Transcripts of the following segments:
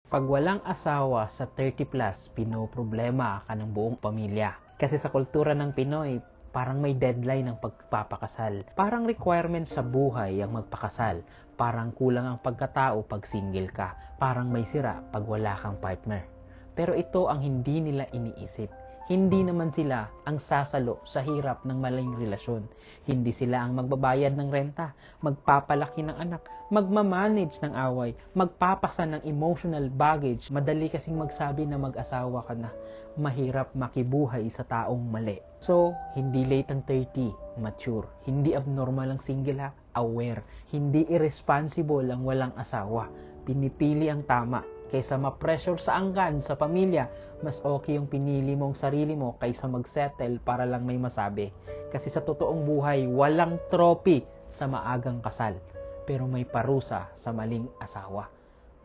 Pag walang asawa sa 30 plus, pinoproblema ka ng buong pamilya. Kasi sa kultura ng Pinoy, parang may deadline ng pagpapakasal. Parang requirement sa buhay ang magpakasal. Parang kulang ang pagkatao pag single ka. Parang may sira pag wala kang partner. Pero ito ang hindi nila iniisip. Hindi naman sila ang sasalo sa hirap ng maling relasyon. Hindi sila ang magbabayad ng renta, magpapalaki ng anak, magmamanage ng away, magpapasa ng emotional baggage. Madali kasing magsabi na mag-asawa ka na. Mahirap makibuhay sa taong mali. So, hindi late ang 30, mature. Hindi abnormal ang single ha, aware. Hindi irresponsible ang walang asawa. Pinipili ang tama. Kaysa ma-pressure sa angkan, sa pamilya, mas okay yung pinili mong sarili mo kaysa mag-settle para lang may masabi. Kasi sa totoong buhay, walang trophy sa maagang kasal. Pero may parusa sa maling asawa.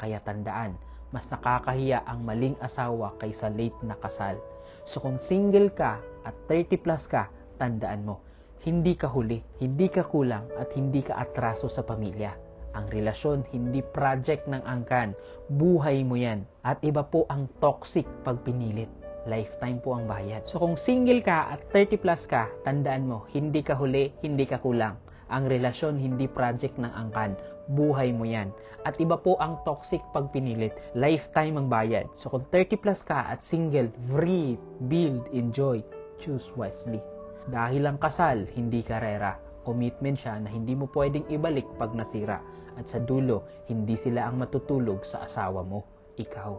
Kaya tandaan, mas nakakahiya ang maling asawa kaysa late na kasal. So kung single ka at 30 plus ka, tandaan mo, hindi ka huli, hindi ka kulang at hindi ka atraso sa pamilya. Ang relasyon, hindi project ng angkan. Buhay mo yan. At iba po ang toxic pag pinilit. Lifetime po ang bayad. So kung single ka at 30 plus ka, tandaan mo, hindi ka huli, hindi ka kulang. Ang relasyon, hindi project ng angkan. Buhay mo yan. At iba po ang toxic pag pinilit. Lifetime ang bayad. So kung 30 plus ka at single, breathe, build, enjoy. Choose wisely. Dahil ang kasal, hindi karera. Commitment siya na hindi mo pwedeng ibalik pag nasira. At sa dulo, hindi sila ang matutulog sa asawa mo, ikaw.